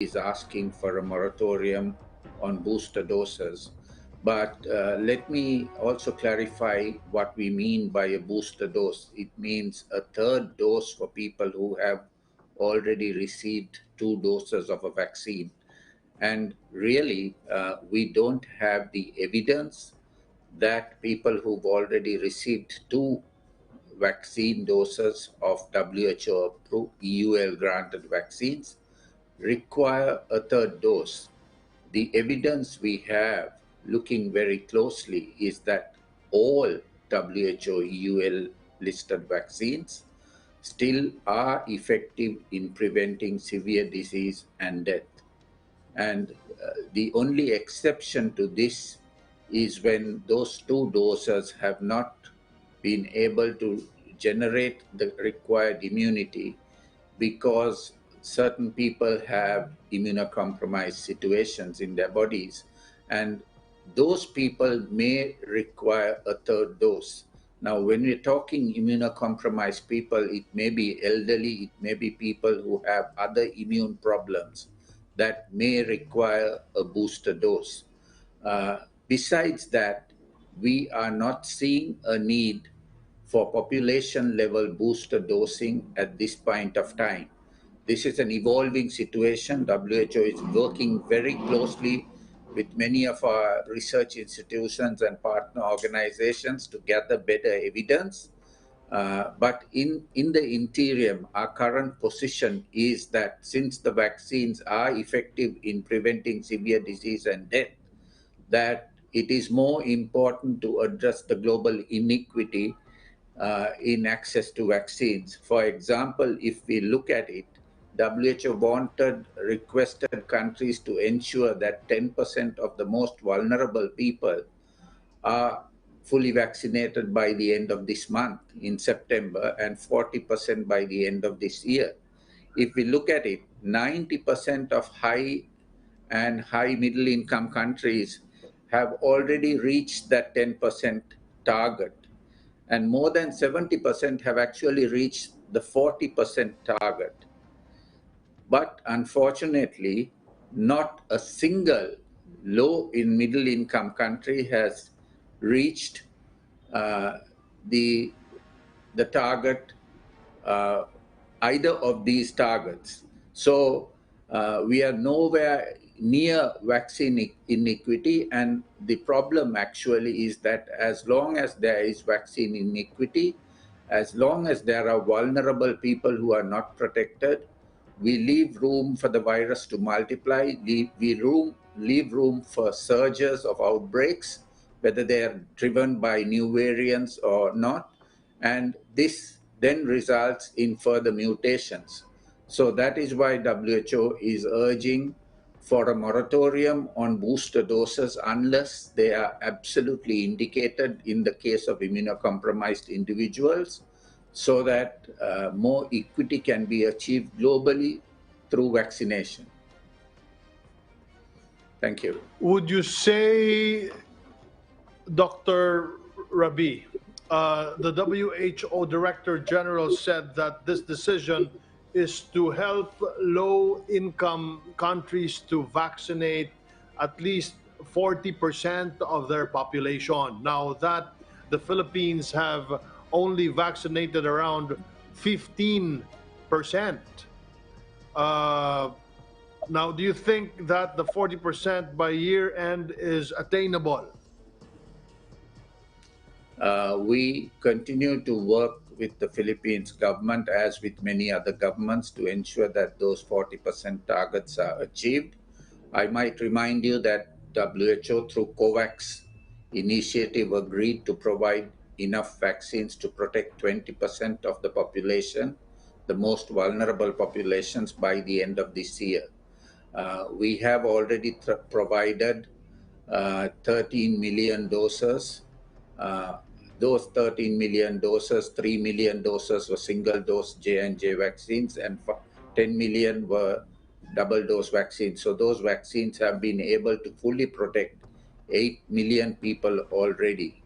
is asking for a moratorium on booster doses. But let me also clarify what we mean by a booster dose. It means a third dose for people who have already received 2 doses of a vaccine. And really, we don't have the evidence that people who've already received 2 vaccine doses of WHO-approved EUL-granted vaccines require a third dose. The evidence we have, looking very closely, is that all WHO EUL listed vaccines still are effective in preventing severe disease and death. And the only exception to this is when those 2 doses have not been able to generate the required immunity because certain people have immunocompromised situations in their bodies, and those people may require a third dose. Now, when we're talking immunocompromised people, it may be elderly, it may be people who have other immune problems that may require a booster dose. Besides that, we are not seeing a need for population-level booster dosing at this point of time. This is an evolving situation. WHO is working very closely with many of our research institutions and partner organizations to gather better evidence. But in the interim, our current position is that since the vaccines are effective in preventing severe disease and death, that it is more important to address the global inequity in access to vaccines. For example, if we look at it, WHO requested countries to ensure that 10% of the most vulnerable people are fully vaccinated by the end of this month in September and 40% by the end of this year. If we look at it, 90% of high and high middle income countries have already reached that 10% target. And more than 70% have actually reached the 40% target. But unfortunately, not a single low in middle income country has reached the target, either of these targets. So we are nowhere near vaccine inequity, and the problem actually is that as long as there is vaccine inequity, as long as there are vulnerable people who are not protected, we leave room for the virus to multiply, we leave room for surges of outbreaks, whether they are driven by new variants or not, and this then results in further mutations. So that is why WHO is urging for a moratorium on booster doses unless they are absolutely indicated in the case of immunocompromised individuals, so that more equity can be achieved globally through vaccination. Thank you. Would you say, Dr. Rabi, the WHO Director General said that this decision is to help low-income countries to vaccinate at least 40% of their population. Now that the Philippines have only vaccinated around 15%. Now, do you think that the 40% by year end is attainable? We continue to work with the Philippines government, as with many other governments, to ensure that those 40% targets are achieved. I might remind you that WHO, through COVAX initiative, agreed to provide enough vaccines to protect 20% of the population, the most vulnerable populations, by the end of this year. We have already provided 13 million doses. Those 13 million doses, 3 million doses were single-dose J&J vaccines, and 10 million were double-dose vaccines. So those vaccines have been able to fully protect 8 million people already.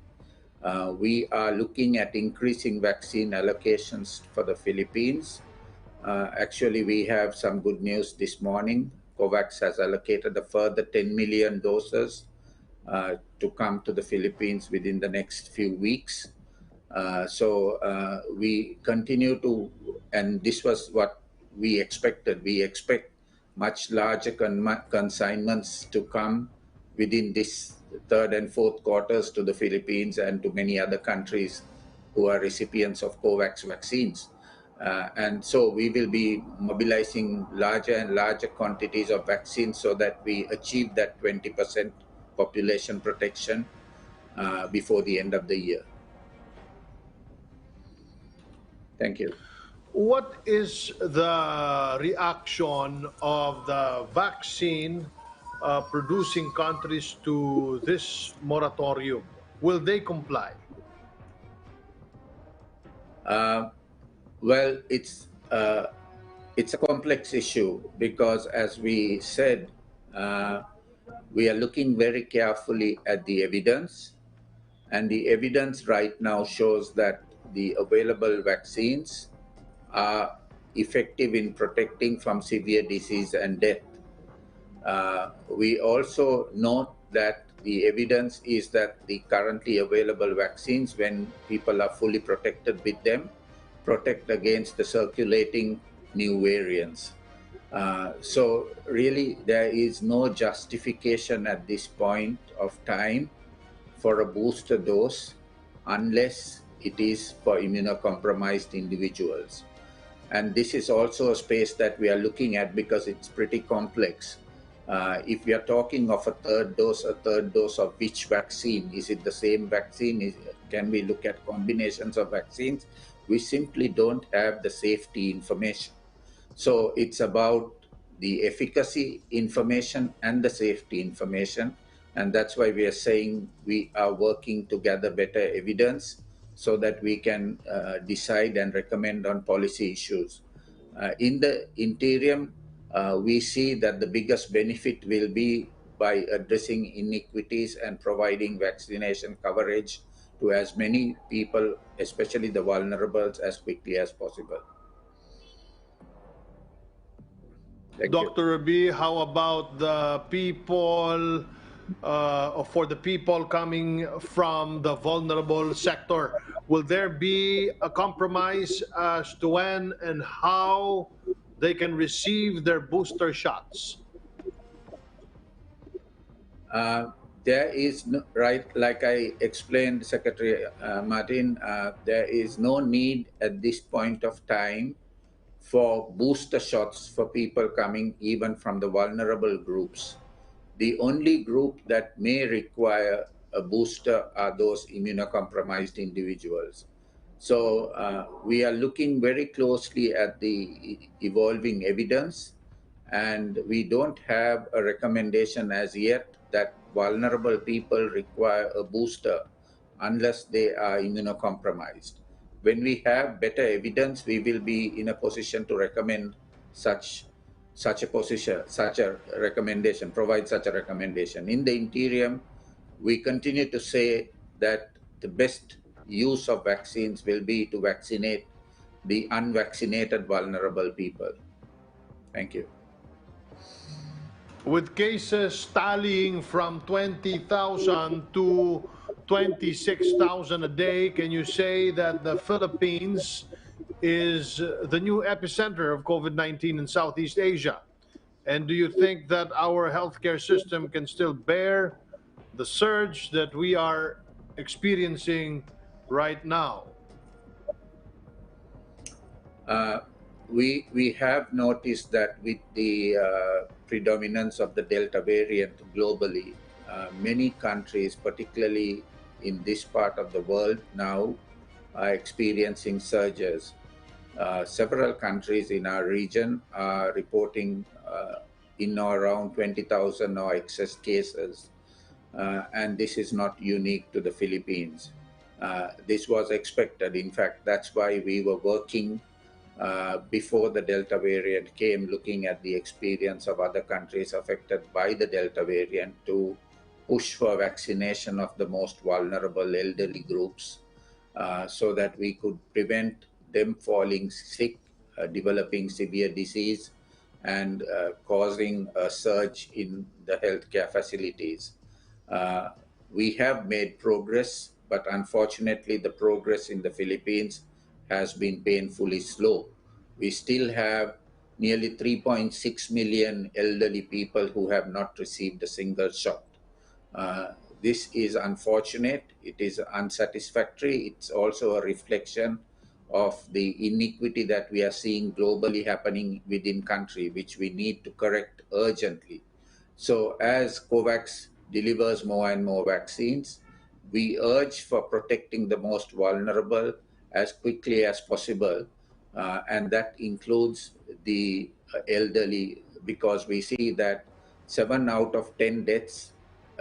We are looking at increasing vaccine allocations for the Philippines. Actually, we have some good news this morning. COVAX has allocated a further 10 million doses to come to the Philippines within the next few weeks. So we continue to, and this was what we expected. We expect much larger consignments to come within this third and fourth quarters to the Philippines and to many other countries who are recipients of COVAX vaccines. And so we will be mobilizing larger and larger quantities of vaccines so that we achieve that 20% population protection before the end of the year. Thank you. What is the reaction of the vaccine producing countries to this moratorium? Will they comply? Well, it's a complex issue because, as we said, we are looking very carefully at the evidence, and the evidence right now shows that the available vaccines are effective in protecting from severe disease and death. We also note that the evidence is that the currently available vaccines, when people are fully protected with them, protect against the circulating new variants. So really, there is no justification at this point of time for a booster dose unless it is for immunocompromised individuals. And this is also a space that we are looking at because it's pretty complex. If we are talking of a third dose of which vaccine? Is it the same vaccine? Can we look at combinations of vaccines? We simply don't have the safety information. So it's about the efficacy information and the safety information. And that's why we are saying we are working to gather better evidence so that we can decide and recommend on policy issues. In the interim, we see that the biggest benefit will be by addressing inequities and providing vaccination coverage to as many people, especially the vulnerables, as quickly as possible. Dr. Rabi, how about the people, for the people coming from the vulnerable sector? Will there be a compromise as to when and how they can receive their booster shots? There is no, right, like I explained, Secretary Martin, there is no need at this point of time for booster shots for people coming even from the vulnerable groups. The only group that may require a booster are those immunocompromised individuals. So we are looking very closely at the evolving evidence, and we don't have a recommendation as yet that vulnerable people require a booster unless they are immunocompromised. When we have better evidence, we will be in a position to recommend such a recommendation, provide such a recommendation. In the interim, we continue to say that the best use of vaccines will be to vaccinate the unvaccinated vulnerable people. Thank you. With cases tallying from 20,000 to 26,000 a day, can you say that the Philippines is the new epicenter of COVID-19 in Southeast Asia? And do you think that our healthcare system can still bear the surge that we are experiencing right now? We have noticed that with the predominance of the Delta variant globally, many countries, particularly in this part of the world now, are experiencing surges. Several countries in our region are reporting in or around 20,000 or excess cases, and this is not unique to the Philippines. This was expected. In fact, that's why we were working before the Delta variant came, looking at the experience of other countries affected by the Delta variant to push for vaccination of the most vulnerable elderly groups so that we could prevent them falling sick, developing severe disease, and causing a surge in the healthcare facilities. Uh, we have made progress, but unfortunately, the progress in the Philippines has been painfully slow. We still have nearly 3.6 million elderly people who have not received a single shot. Uh, this is unfortunate. It is unsatisfactory. It's also a reflection of the inequity that we are seeing globally happening within country, which we need to correct urgently. So as COVAX delivers more and more vaccines, we urge for protecting the most vulnerable as quickly as possible. And that includes the elderly, because we see that 7 out of 10 deaths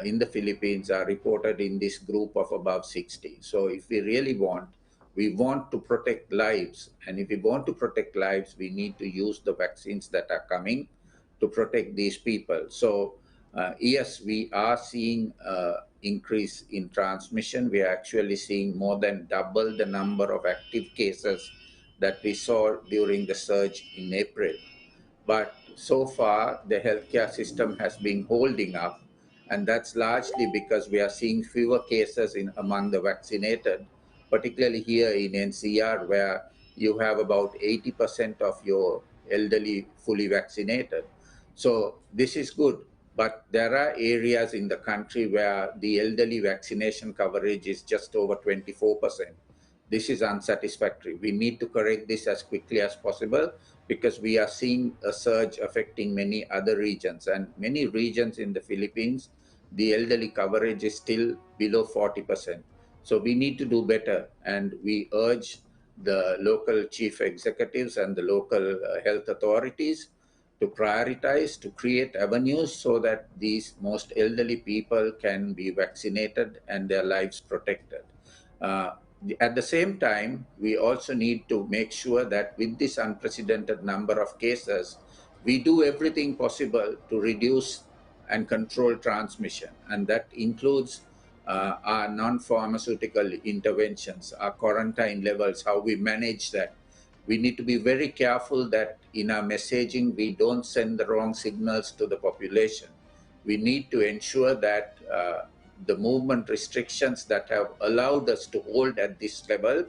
in the Philippines are reported in this group of above 60. So if we really want, we want to protect lives. And if we want to protect lives, we need to use the vaccines that are coming to protect these people. So yes, we are seeing increase in transmission. We are actually seeing more than double the number of active cases that we saw during the surge in April. But so far, the healthcare system has been holding up, and that's largely because we are seeing fewer cases in among the vaccinated, particularly here in NCR, where you have about 80% of your elderly fully vaccinated. So this is good, but there are areas in the country where the elderly vaccination coverage is just over 24%. This is unsatisfactory. We need to correct this as quickly as possible, because we are seeing a surge affecting many other regions. And many regions in the Philippines, the elderly coverage is still below 40%. So we need to do better. And we urge the local chief executives and the local health authorities to prioritize, to create avenues so that these most elderly people can be vaccinated and their lives protected. Uh, at the same time, we also need to make sure that with this unprecedented number of cases, we do everything possible to reduce and control transmission. And that includes our non-pharmaceutical interventions, our quarantine levels, how we manage that. We need to be very careful that in our messaging, we don't send the wrong signals to the population. We need to ensure that the movement restrictions that have allowed us to hold at this level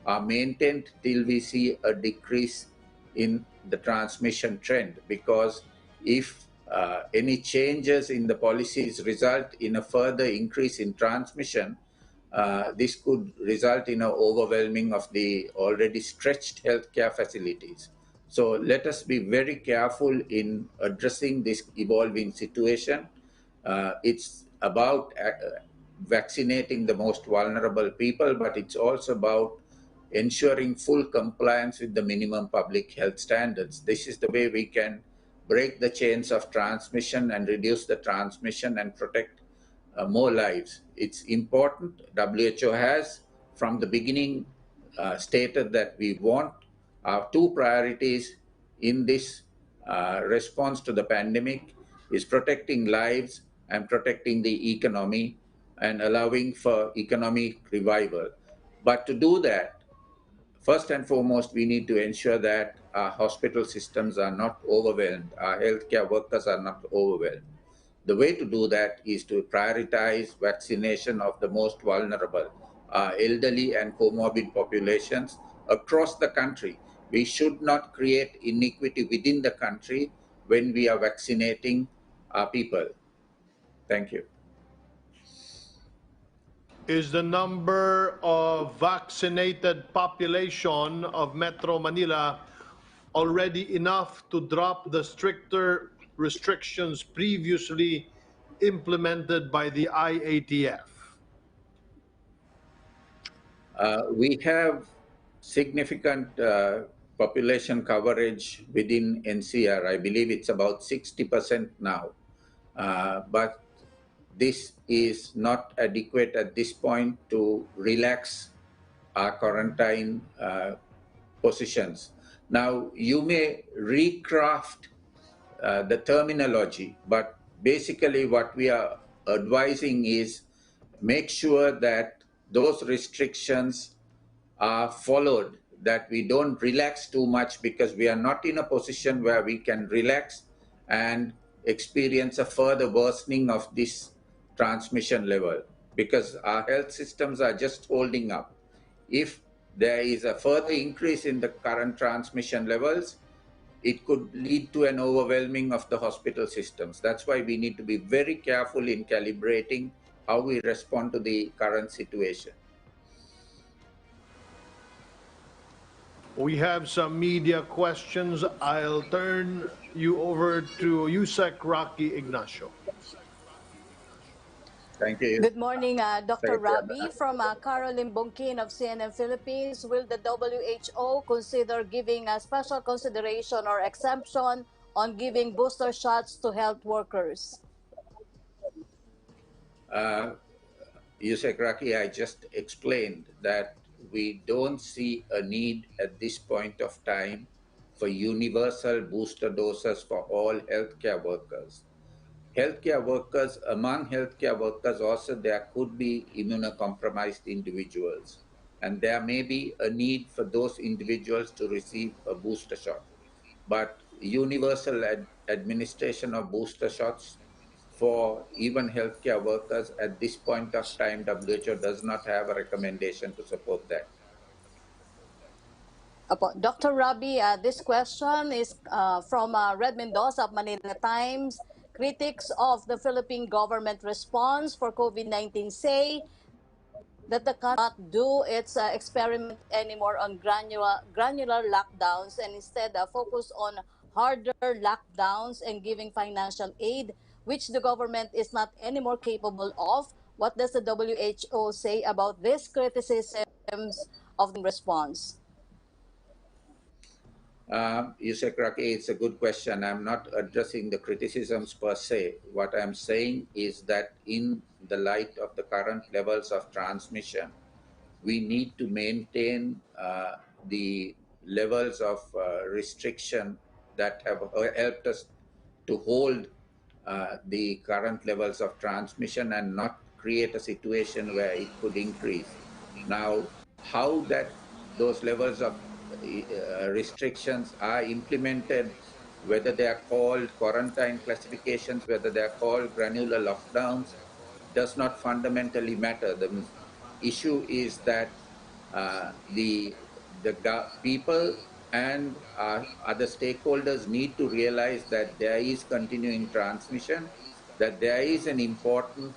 are maintained till we see a decrease in the transmission trend. Because if any changes in the policies result in a further increase in transmission, this could result in an overwhelming of the already stretched healthcare facilities. So let us be very careful in addressing this evolving situation. It's about vaccinating the most vulnerable people, but it's also about ensuring full compliance with the minimum public health standards. This is the way we can break the chains of transmission and reduce the transmission and protect more lives. It's important. WHO has, from the beginning, stated that we want our two priorities in this response to the pandemic is protecting lives and protecting the economy and allowing for economic revival. But to do that, first and foremost, we need to ensure that our hospital systems are not overwhelmed, our healthcare workers are not overwhelmed. The way to do that is to prioritize vaccination of the most vulnerable, elderly and comorbid populations across the country. We should not create inequity within the country when we are vaccinating our people. Thank you. Is the number of vaccinated population of Metro Manila already enough to drop the stricter restrictions previously implemented by the IATF? We have significant population coverage within NCR. I believe it's about 60% now. But this is not adequate at this point to relax our quarantine positions. Now, you may recraft the terminology, but basically what we are advising is make sure that those restrictions are followed, that we don't relax too much, because we are not in a position where we can relax and experience a further worsening of this transmission level, because our health systems are just holding up. If there is a further increase in the current transmission levels, it could lead to an overwhelming of the hospital systems. That's why we need to be very careful in calibrating how we respond to the current situation. We have some media questions. I'll turn you over to Yusek Rocky Ignacio. Thank you. Good morning, Dr. Rabi. From Caroline Bongkin of CNN Philippines, will the WHO consider giving a special consideration or exemption on giving booster shots to health workers? Yusek Raki, I just explained that we don't see a need at this point of time for universal booster doses for all healthcare workers. Among healthcare workers also, there could be immunocompromised individuals, and there may be a need for those individuals to receive a booster shot. But universal administration of booster shots for even healthcare workers at this point of time, WHO does not have a recommendation to support that. Dr. Rabi, this question is from Red Mendoza of Manila Times. Critics of the Philippine government response for COVID-19 say that the country cannot do its experiment anymore on granular lockdowns and instead focus on harder lockdowns and giving financial aid, which the government is not anymore capable of. What does the WHO say about these criticisms of the response? Yusek Raki, it's a good question. I'm not addressing the criticisms per se. What I'm saying is that in the light of the current levels of transmission, we need to maintain the levels of restriction that have helped us to hold the current levels of transmission and not create a situation where it could increase. Now, how those levels of restrictions are implemented, whether they are called quarantine classifications, whether they are called granular lockdowns, does not fundamentally matter. The issue is that the people and other stakeholders need to realize that there is continuing transmission, that there is an important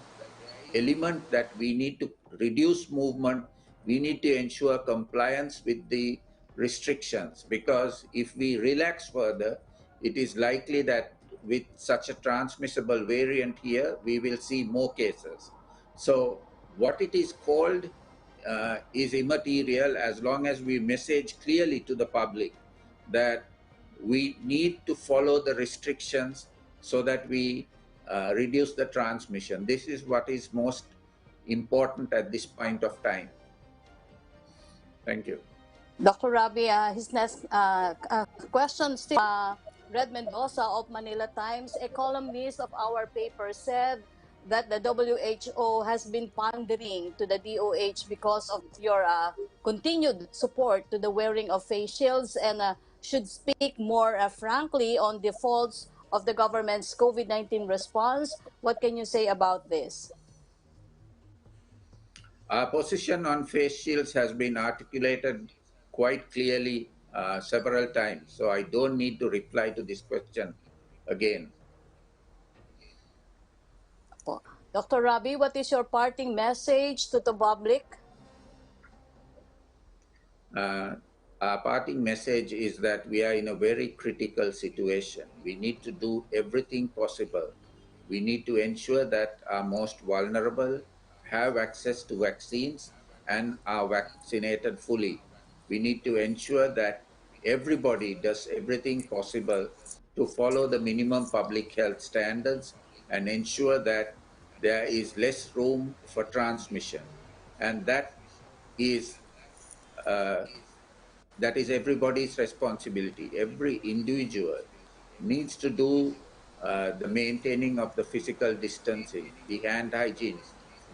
element that we need to reduce movement, we need to ensure compliance with the restrictions, because if we relax further, it is likely that with such a transmissible variant here, we will see more cases. So what it is called is immaterial as long as we message clearly to the public that we need to follow the restrictions so that we reduce the transmission. This is what is most important at this point of time. Thank you. Dr. Rabi, his next question still Red Mendoza of Manila Times, a columnist of our paper, said that the WHO has been pandering to the DOH because of your continued support to the wearing of face shields and should speak more frankly on the faults of the government's COVID-19 response. What can you say about this? Our position on face shields has been articulated quite clearly several times, so I don't need to reply to this question again. Dr. Rabi, what is your parting message to the public? Our parting message is that we are in a very critical situation. We need to do everything possible. We need to ensure that our most vulnerable have access to vaccines and are vaccinated fully. We need to ensure that everybody does everything possible to follow the minimum public health standards and ensure that there is less room for transmission. And is uh, that is everybody's responsibility. Every individual needs to do the maintaining of the physical distancing, the hand hygiene,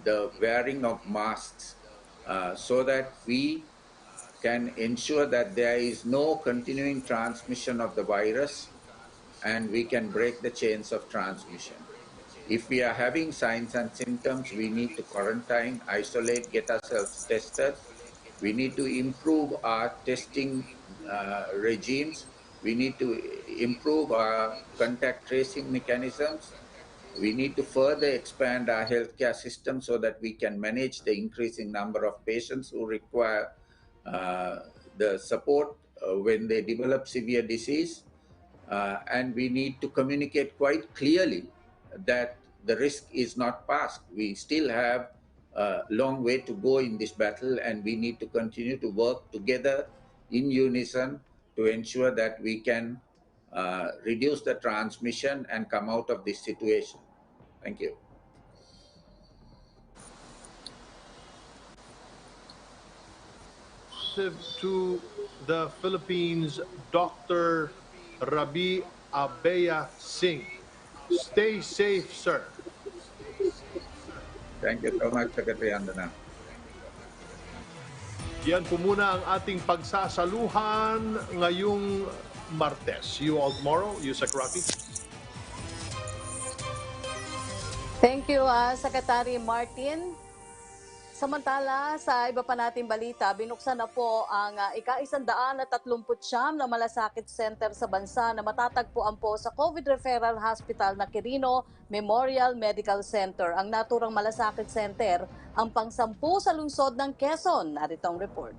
the wearing of masks, so that we can ensure that there is no continuing transmission of the virus and we can break the chains of transmission. If we are having signs and symptoms, we need to quarantine, isolate, get ourselves tested. We need to improve our testing regimes. We need to improve our contact tracing mechanisms. We need to further expand our healthcare system so that we can manage the increasing number of patients who require the support when they develop severe disease. And we need to communicate quite clearly that the risk is not past. We still have a long way to go in this battle, and we need to continue to work together in unison to ensure that we can reduce the transmission and come out of this situation. Thank you. To the Philippines, Dr. Rabi Abeya Singh. Stay safe, sir. Thank you so much, Secretary Andana. Yan po muna ang ating pagsasaluhan ngayong Martes. See you all tomorrow. Yusek Rocky. Thank you, Secretary Martin. Samantala, sa iba pa nating balita, binuksan na po ang ika-139 na malasakit center sa bansa na matatagpuan po sa COVID Referral Hospital na Quirino Memorial Medical Center. Ang naturang malasakit center ang pang-10 sa lungsod ng Quezon. Narito ang report.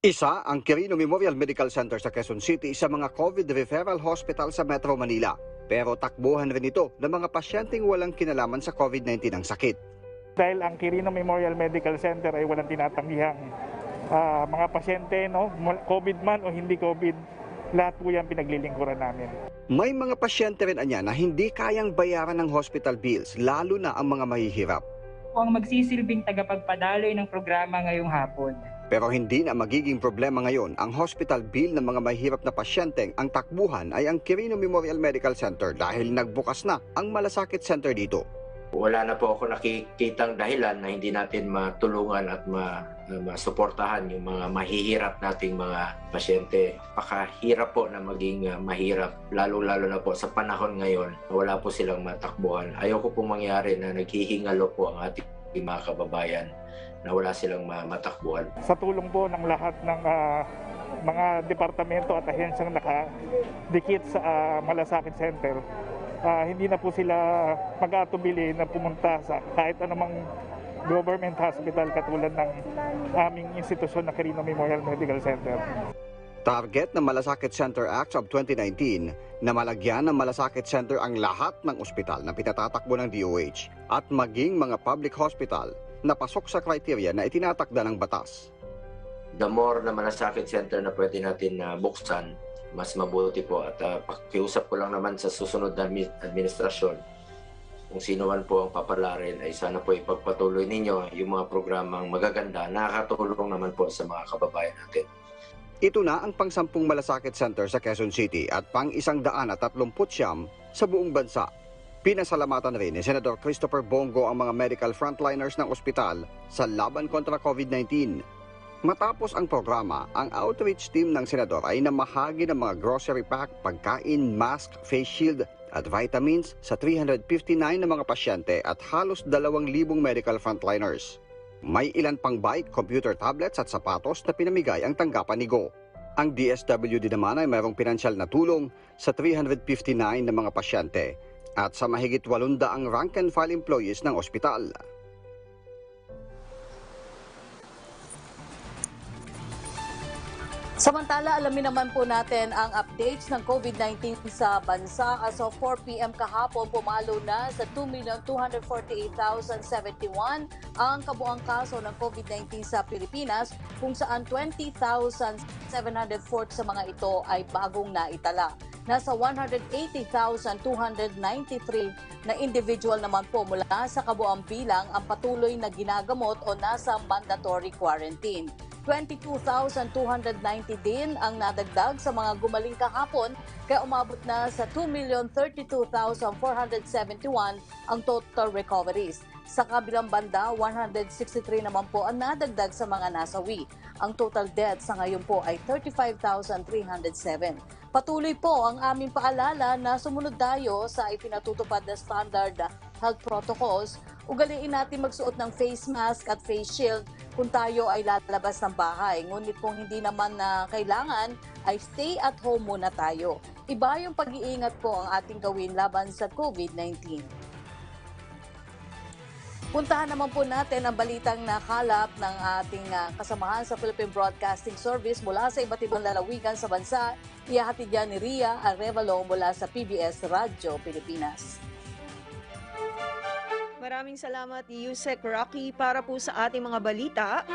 Isa ang Quirino Memorial Medical Center sa Quezon City sa mga COVID Referral Hospital sa Metro Manila. Pero takbuhan rin ito ng mga pasyenteng walang kinalaman sa COVID-19 ang sakit. Dahil ang Quirino Memorial Medical Center ay walang tinatanggihang mga pasyente, no? COVID man o hindi COVID, lahat po yan pinaglilingkuran namin. May mga pasyente rin anya na hindi kayang bayaran ng hospital bills, lalo na ang mga mahihirap. Ang magsisilbing tagapagpadaloy ng programa ngayong hapon. Pero hindi na magiging problema ngayon ang hospital bill ng mga mahihirap na pasyenteng ang takbuhan ay ang Quirino Memorial Medical Center dahil nagbukas na ang malasakit center dito. Wala na po ako nakikitang dahilan na hindi natin matulungan at masuportahan yung mga mahihirap nating mga pasyente. Pakahirap po na maging mahirap, lalo-lalo na po sa panahon ngayon. Wala po silang matakbuhan. Ayoko po mangyari na naghihingalo po ang ating mga kababayan na wala silang matakbuhan. Sa tulong po ng lahat ng mga departamento at ahensyang nakadikit sa malasakit center, hindi na po sila mag-aatubili na pumunta sa kahit anumang government hospital katulad ng aming institusyon na Quirino Memorial Medical Center. Target ng Malasakit Center Act of 2019 na malagyan ng Malasakit Center ang lahat ng ospital na pinatatakbo ng DOH at maging mga public hospital na pasok sa kriteria na itinatakda ng batas. The more na malasakit center na pwede natin buksan, mas mabuti po at pakiusap ko lang naman sa susunod na administrasyon kung sino man po ang papalarin ay sana po ipagpatuloy ninyo yung mga programang magaganda nakakatulong naman po sa mga kababayan natin. Ito na ang pang-10 malasakit center sa Quezon City at pang-139 sa buong bansa. Pinasalamatan rin ni Senador Christopher Bongo ang mga medical frontliners ng ospital sa laban kontra COVID-19. Matapos ang programa, ang outreach team ng senador ay namahagi ng mga grocery pack, pagkain, mask, face shield at vitamins sa 359 na mga pasyente at halos 2,000 medical frontliners. May ilan pang bike, computer tablets at sapatos na pinamigay ang tanggapan ni Go. Ang DSWD naman ay mayroong pinansyal na tulong sa 359 na mga pasyente at sa mahigit 800 ang rank and file employees ng ospital. Samantala, alamin naman po natin ang updates ng COVID-19 sa bansa. As of 4 p.m. kahapon, pumalo na sa 2,248,071 ang kabuang kaso ng COVID-19 sa Pilipinas, kung saan 20,704 sa mga ito ay bagong naitala. Nasa 180,293 na individual naman po mula sa kabuang bilang ang patuloy na ginagamot o nasa mandatory quarantine. 22,290 din ang nadagdag sa mga gumaling kahapon kaya umabot na sa 2,032,471 ang total recoveries. Sa kabilang banda, 163 naman po ang nadagdag sa mga nasawi. Ang total deaths sa ngayon po ay 35,307. Patuloy po ang aming paalala na sumunod tayo sa ipinatutupad na standard health protocols. Ugaliin natin magsuot ng face mask at face shield kung tayo ay lalabas ng bahay. Ngunit kung hindi naman na kailangan, ay stay at home muna tayo. Iba yung pag-iingat po ang ating gawin laban sa COVID-19. Puntahan naman po natin ang balitang nakalap ng ating kasamahan sa Philippine Broadcasting Service mula sa iba't ibang lalawigan sa bansa. Ihahatid yan ni Ria Arevalo mula sa PBS Radyo Pilipinas. Maraming salamat, Yusek Rocky, para po sa ating mga balita.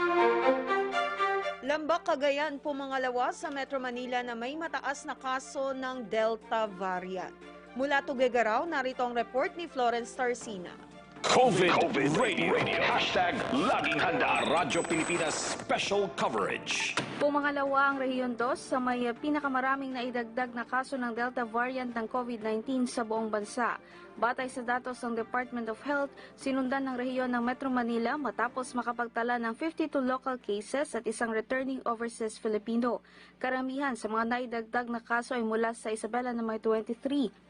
Lambak, Cagayan, pumangalawa sa Metro Manila na may mataas na kaso ng Delta variant. Mula Tuguegarao, narito ang report ni Florence Tarsina. COVID Radio. Hashtag Laging Handa Radyo Pilipinas Special Coverage. Pumangalawa ang Rehiyon 2 sa may pinakamaraming naidagdag na kaso ng Delta variant ng COVID-19 sa buong bansa. Batay sa datos ng Department of Health, sinundan ng rehiyon ng Metro Manila matapos makapagtala ng 52 local cases at isang returning overseas Filipino. Karamihan sa mga naidagdag na kaso ay mula sa Isabela na may 23.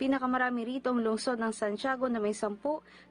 Pinakamarami rito ang lungsod ng Santiago na may 10,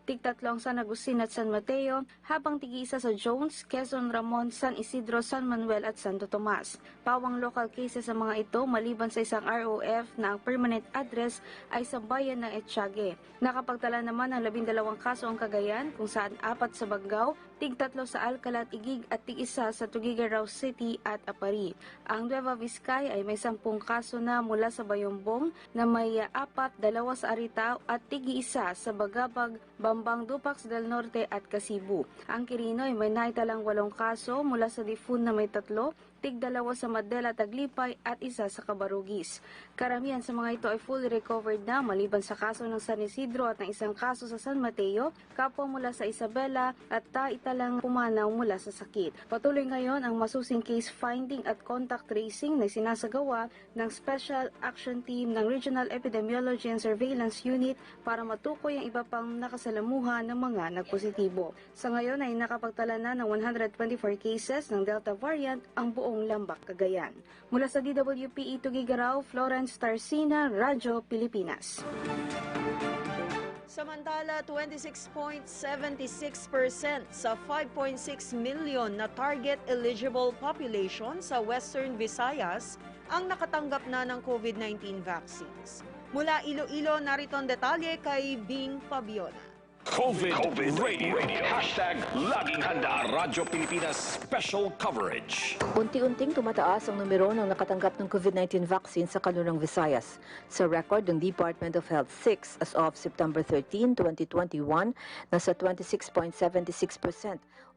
tig-3 San Agustin at San Mateo, habang tig-1 sa Jones, Quezon, Ramon, San Isidro, San Manuel at Santo Tomas. Pawang local cases sa mga ito maliban sa isang ROF na ang permanent address ay sa bayan ng Etchage. Nakapagtala naman ng 12 kaso ang Cagayan kung saan 4 sa Baggao, tig-3 sa Alcala at Igig at tig-1 sa Tuguegarao City at Apari. Ang Nueva Vizcaya ay may 10 kaso na mula sa Bayombong na may 4, 2 sa Aritao at tig-1 sa Bagabag, Bambang, Dupax del Norte at Kasibu. Ang Quirino ay may naitalang 8 kaso mula sa Difun na may 3, tig-2 sa Madela, Taglipay at 1 sa Cabarugis. Karamihan sa mga ito ay fully recovered na maliban sa kaso ng San Isidro at ng isang kaso sa San Mateo, kapwa mula sa Isabela at taitalang pumanaw mula sa sakit. Patuloy ngayon ang masusing case finding at contact tracing na sinasagawa ng Special Action Team ng Regional Epidemiology and Surveillance Unit para matukoy ang iba pang nakasalamuhan ng mga nagpositibo. Sa ngayon ay nakapagtala na ng 124 cases ng Delta variant ang buong Lambak, Cagayan. Mula sa DWPE Tuguegarao, Florence Tarsina, Radyo Pilipinas. Samantala, 26.76% sa 5.6 million na target eligible population sa Western Visayas ang nakatanggap na ng COVID-19 vaccines. Mula Iloilo, narito ang detalye kay Bing Pabiona. COVID Radio. Hashtag Laging Handa Radyo Pilipinas Special Coverage. Unti-unting tumataas ang numero ng nakatanggap ng COVID-19 vaccine sa kanlurang Visayas. Sa record ng Department of Health 6 as of September 13, 2021, nasa 26.76%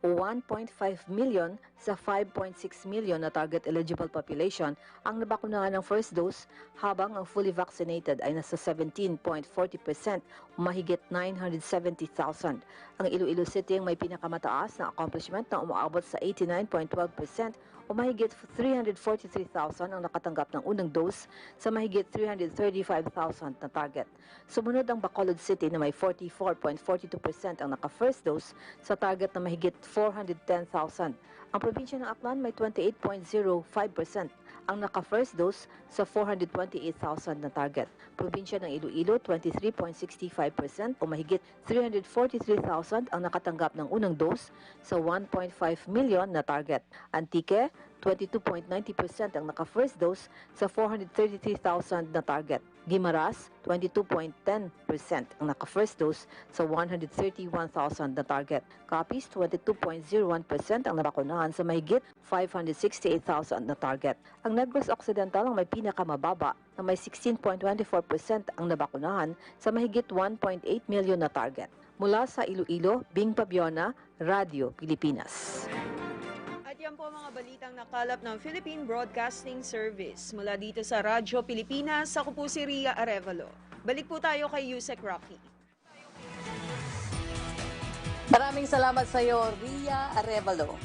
o 1.5 million sa 5.6 million na target eligible population ang nabakunahan ng first dose, habang ang fully vaccinated ay nasa 17.40% o mahigit 970,000. Ang Iloilo City ang may pinakamataas na accomplishment na umaabot sa 89.12% o mahigit 343,000 ang nakatanggap ng unang dose sa mahigit 335,000 na target. Sumunod ang Bacolod City na may 44.42% ang naka-first dose sa target na mahigit 410,000. Ang probinsya ng Aklan may 28.05% ang naka-first dose sa 428,000 na target. Probinsya ng Iloilo, 23.65% o mahigit 343,000 ang nakatanggap ng unang dose sa 1.5 million na target. Antique, 22.90% ang naka-first dose sa 433,000 na target. Guimaras, 22.10% ang naka-first dose sa 131,000 na target. Capiz, 22.01% ang nabakunahan sa mahigit 568,000 na target. Ang Negros Occidental ang may pinakamababa na may 16.24% ang nabakunahan sa mahigit 1.8 million na target. Mula sa Iloilo, Bing Pabiona, Radyo Pilipinas. Yan po mga balitang nakalap ng Philippine Broadcasting Service. Mula dito sa Radyo Pilipinas, ako po si Ria Arevalo. Balik po tayo kay Yusek Rocky. Maraming salamat sa iyo, Ria Arevalo.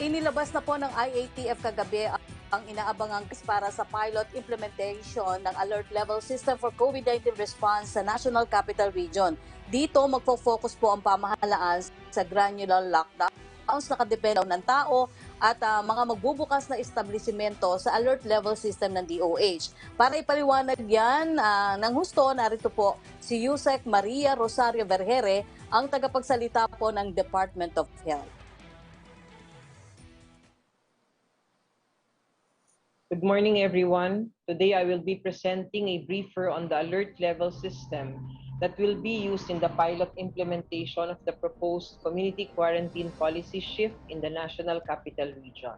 Inilabas na po ng IATF kagabi ang inaabangang para sa pilot implementation ng alert level system for COVID-19 response sa National Capital Region. Dito magfo-focus po ang pamahalaan sa granular lockdowns na kadepende ng tao at mga magbubukas na establisimento sa alert level system ng DOH. Para ipaliwanag yan ng husto, narito po si Yusek Maria Rosario Vergere, ang tagapagsalita po ng Department of Health. Good morning, everyone. Today, I will be presenting a briefer on the alert level system that will be used in the pilot implementation of the proposed community quarantine policy shift in the National Capital Region.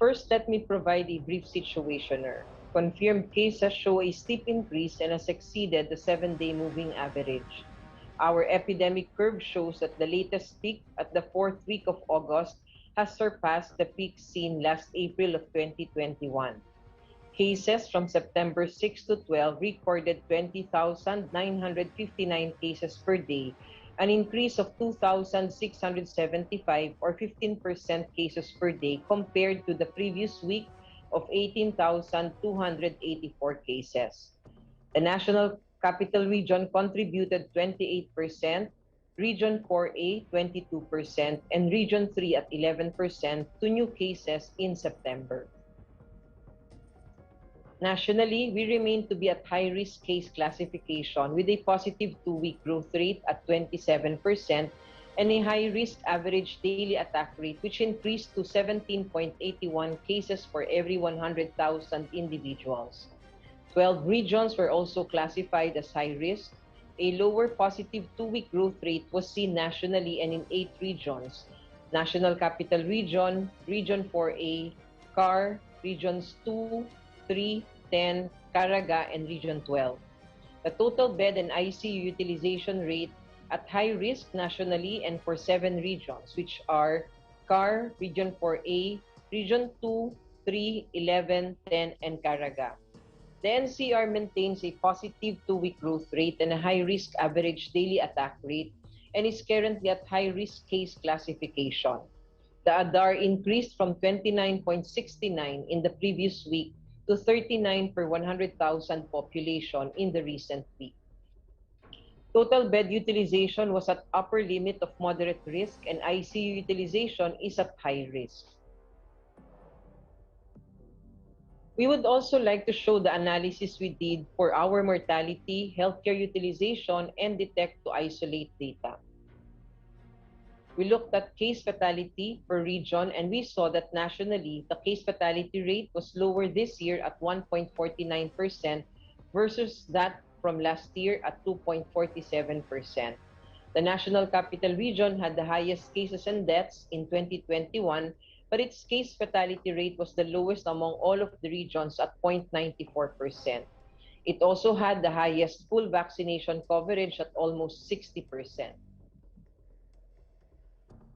First, let me provide a brief situationer. Confirmed cases show a steep increase and has exceeded the 7-day moving average. Our epidemic curve shows that the latest peak at the 4th week of August has surpassed the peak seen last April of 2021. Cases from September 6 to 12 recorded 20,959 cases per day, an increase of 2,675 or 15% cases per day compared to the previous week of 18,284 cases. The National Capital Region contributed 28%, Region 4A 22%, and Region 3 at 11% to new cases in September. Nationally, we remain to be at high-risk case classification with a positive 2-week growth rate at 27% and a high-risk average daily attack rate which increased to 17.81 cases for every 100,000 individuals. 12 regions were also classified as high-risk. A lower positive 2-week growth rate was seen nationally and in 8 regions: National Capital Region, Region 4A, CAR, Regions 2, 3, 10, Caraga, and Region 12. The total bed and ICU utilization rate at high risk nationally and for 7 regions, which are CAR, Region 4A, Region 2, 3, 11, 10, and Caraga. The NCR maintains a positive 2-week growth rate and a high-risk average daily attack rate and is currently at high-risk case classification. The ADAR increased from 29.69 in the previous week to 39 per 100,000 population in the recent week. Total bed utilization was at upper limit of moderate risk and ICU utilization is at high risk. We would also like to show the analysis we did for our mortality, healthcare utilization, and detect to isolate data. We looked at case fatality per region and we saw that nationally, the case fatality rate was lower this year at 1.49% versus that from last year at 2.47%. The National Capital Region had the highest cases and deaths in 2021, but its case fatality rate was the lowest among all of the regions at 0.94%. It also had the highest full vaccination coverage at almost 60%.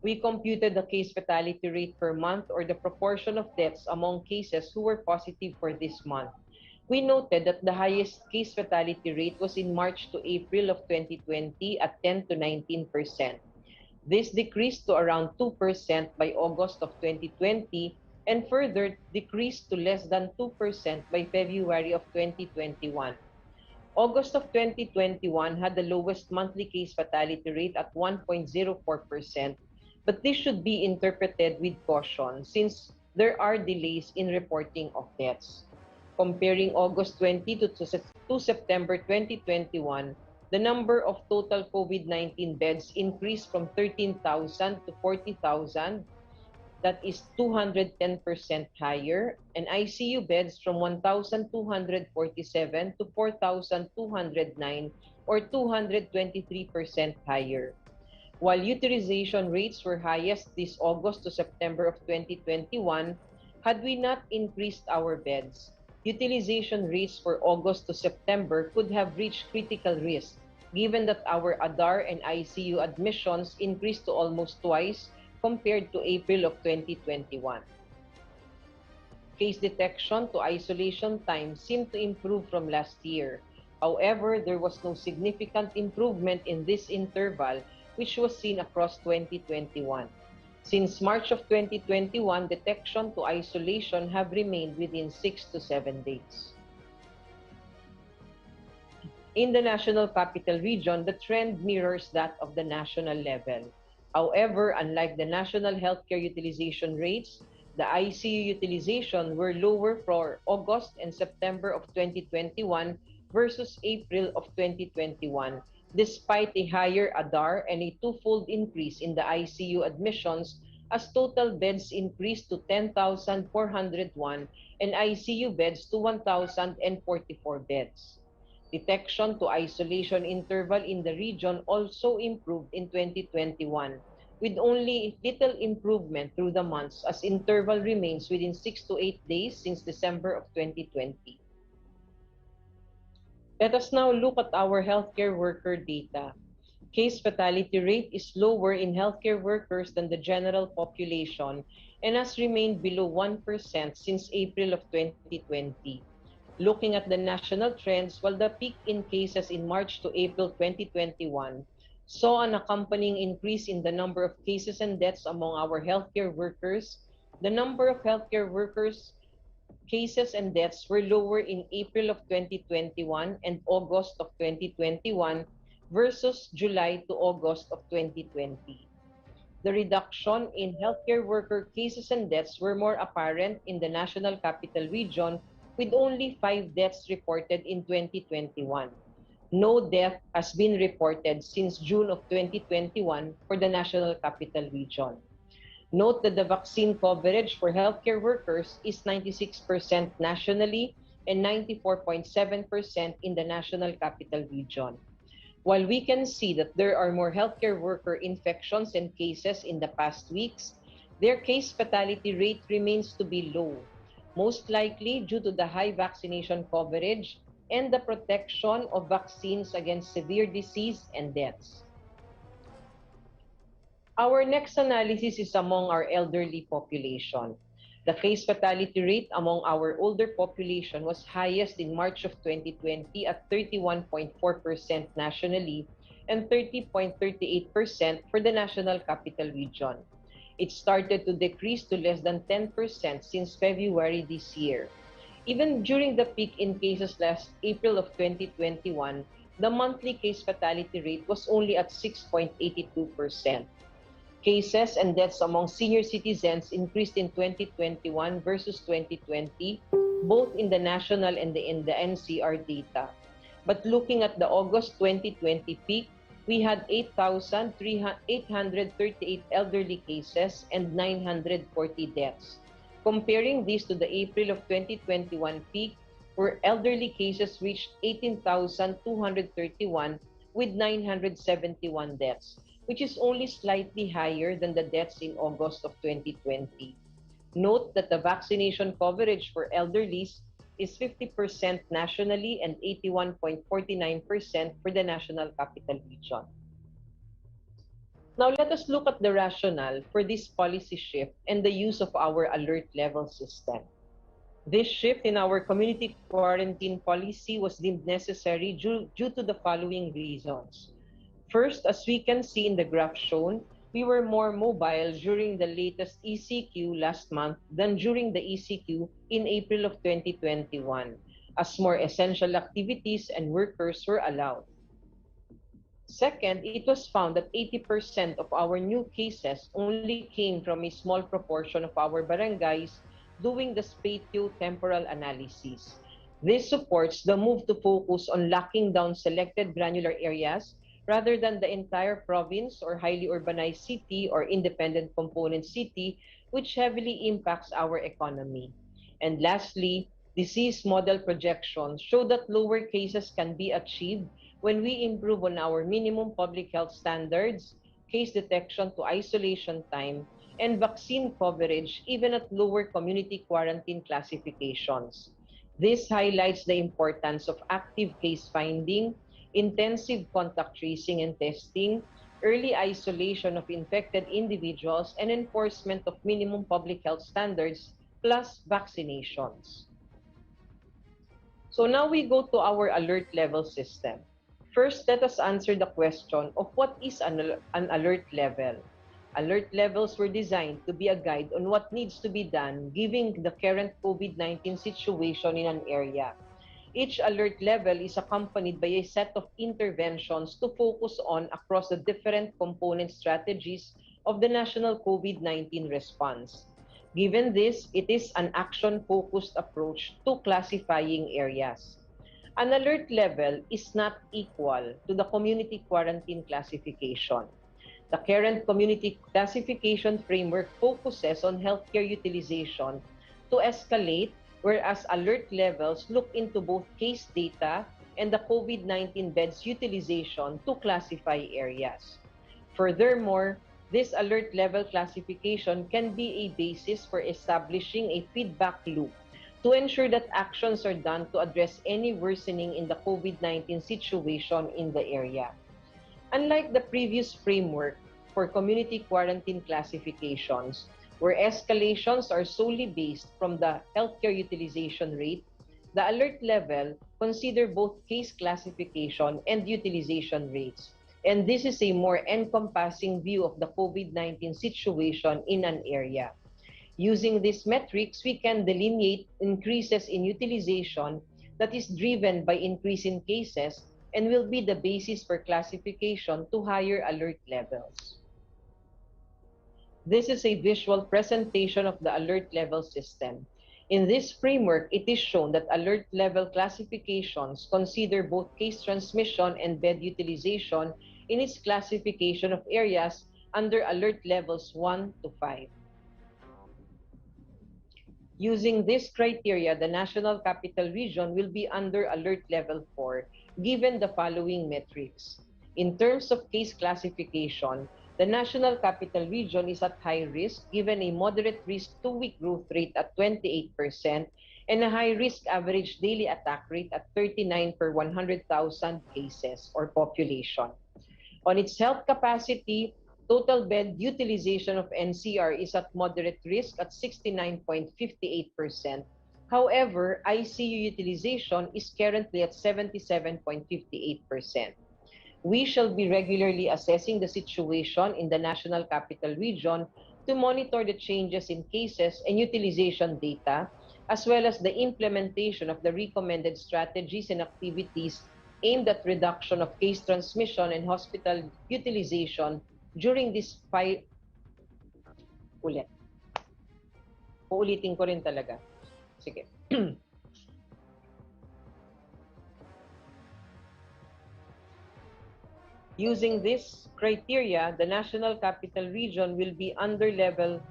We computed the case fatality rate per month or the proportion of deaths among cases who were positive for this month. We noted that the highest case fatality rate was in March to April of 2020 at 10 to 19%. This decreased to around 2% by August of 2020 and further decreased to less than 2% by February of 2021. August of 2021 had the lowest monthly case fatality rate at 1.04%, but this should be interpreted with caution since there are delays in reporting of deaths. Comparing August 20 to September 2021, the number of total COVID-19 beds increased from 13,000 to 40,000. That is 210% higher. And ICU beds from 1,247 to 4,209 or 223% higher. While utilization rates were highest this August to September of 2021, had we not increased our beds, utilization rates for August to September could have reached critical risk, given that our ADAR and ICU admissions increased to almost twice compared to April of 2021. Case detection to isolation time seemed to improve from last year. However, there was no significant improvement in this interval, which was seen across 2021. Since March of 2021, detection to isolation have remained within 6 to 7 days. In the National Capital Region, the trend mirrors that of the national level. However, unlike the national healthcare utilization rates, the ICU utilization were lower for August and September of 2021 versus April of 2021, despite a higher ADAR and a twofold increase in the ICU admissions as total beds increased to 10,401 and ICU beds to 1,044 beds. Detection to isolation interval in the region also improved in 2021, with only little improvement through the months as interval remains within 6 to 8 days since December of 2020. Let us now look at our healthcare worker data. Case fatality rate is lower in healthcare workers than the general population and has remained below 1% since April of 2020. Looking at the national trends, while the peak in cases in March to April 2021 saw an accompanying increase in the number of cases and deaths among our healthcare workers, the number of healthcare workers cases and deaths were lower in April of 2021 and August of 2021 versus July to August of 2020. The reduction in healthcare worker cases and deaths were more apparent in the National Capital Region, with only 5 deaths reported in 2021. No death has been reported since June of 2021 for the National Capital Region. Note that the vaccine coverage for healthcare workers is 96% nationally and 94.7% in the National Capital Region. While we can see that there are more healthcare worker infections and cases in the past weeks, their case fatality rate remains to be low, most likely due to the high vaccination coverage and the protection of vaccines against severe disease and deaths. Our next analysis is among our elderly population. The case fatality rate among our older population was highest in March of 2020 at 31.4% nationally and 30.38% for the National Capital Region. It started to decrease to less than 10% since February this year. Even during the peak in cases last April of 2021, the monthly case fatality rate was only at 6.82%. Cases and deaths among senior citizens increased in 2021 versus 2020, both in the national and in the NCR data. But looking at the August 2020 peak, we had 8,838 elderly cases and 940 deaths. Comparing this to the April of 2021 peak, where elderly cases reached 18,231 with 971 deaths, which is only slightly higher than the deaths in August of 2020. Note that the vaccination coverage for elderlies is 50% nationally and 81.49% for the National Capital Region. Now let us look at the rationale for this policy shift and the use of our alert level system. This shift in our community quarantine policy was deemed necessary due to the following reasons. First, as we can see in the graph shown, we were more mobile during the latest ECQ last month than during the ECQ in April of 2021, as more essential activities and workers were allowed. Second, it was found that 80% of our new cases only came from a small proportion of our barangays doing the spatio-temporal analysis. This supports the move to focus on locking down selected granular areas rather than the entire province or highly urbanized city or independent component city, which heavily impacts our economy. And lastly, disease model projections show that lower cases can be achieved when we improve on our minimum public health standards, case detection to isolation time, and vaccine coverage even at lower community quarantine classifications. This highlights the importance of active case finding, intensive contact tracing and testing, early isolation of infected individuals, and enforcement of minimum public health standards, plus vaccinations. So now we go to our alert level system. First, let us answer the question of what is an alert level. Alert levels were designed to be a guide on what needs to be done given the current COVID-19 situation in an area. Each alert level is accompanied by a set of interventions to focus on across the different component strategies of the national COVID-19 response. Given this, it is an action-focused approach to classifying areas. An alert level is not equal to the community quarantine classification. The current community classification framework focuses on healthcare utilization to escalate, whereas alert levels look into both case data and the COVID-19 beds utilization to classify areas. Furthermore, this alert level classification can be a basis for establishing a feedback loop to ensure that actions are done to address any worsening in the COVID-19 situation in the area. Unlike the previous framework for community quarantine classifications, where escalations are solely based from the healthcare utilization rate, the alert level consider both case classification and utilization rates. And this is a more encompassing view of the COVID-19 situation in an area. Using these metrics, we can delineate increases in utilization that is driven by increase in cases and will be the basis for classification to higher alert levels. This is a visual presentation of the alert level system. In this framework, it is shown that alert level classifications consider both case transmission and bed utilization in its classification of areas under alert levels 1 to 5. Using this criteria, the National Capital Region will be under alert level 4, given the following metrics. In terms of case classification, the National Capital Region is at high risk given a moderate risk 2-week growth rate at 28% and a high risk average daily attack rate at 39 per 100,000 cases or population. On its health capacity, total bed utilization of NCR is at moderate risk at 69.58%. However, ICU utilization is currently at 77.58%. We shall be regularly assessing the situation in the National Capital Region to monitor the changes in cases and utilization data, as well as the implementation of the recommended strategies and activities aimed at reduction of case transmission and hospital utilization during this Uulitin ko rin talaga. Sige. Using this criteria, the National Capital Region will be under level.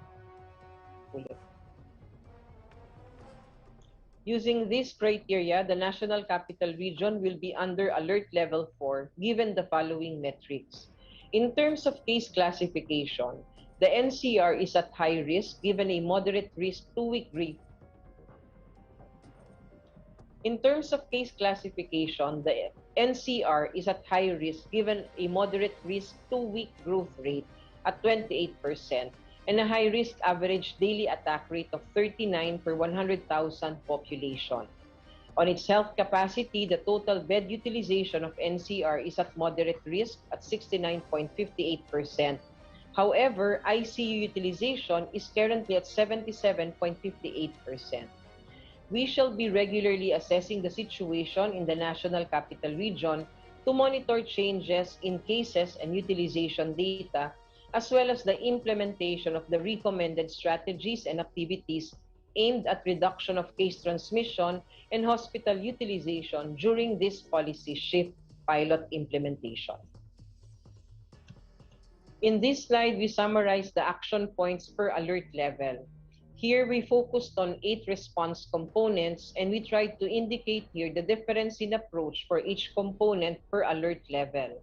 Using this criteria, the National Capital Region will be under alert level 4, given the following metrics. In terms of case classification, the NCR is at high risk given a moderate risk 2-week growth. In terms of case classification, the NCR is at high risk given a moderate risk 2-week growth rate at 28% and a high risk average daily attack rate of 39 per 100,000 population. On its health capacity, the total bed utilization of NCR is at moderate risk at 69.58%. However, ICU utilization is currently at 77.58%. We shall be regularly assessing the situation in the National Capital Region to monitor changes in cases and utilization data, as well as the implementation of the recommended strategies and activities aimed at reduction of case transmission and hospital utilization during this policy shift pilot implementation. In this slide, we summarize the action points per alert level. Here, we focused on 8 response components, and we tried to indicate here the difference in approach for each component per alert level.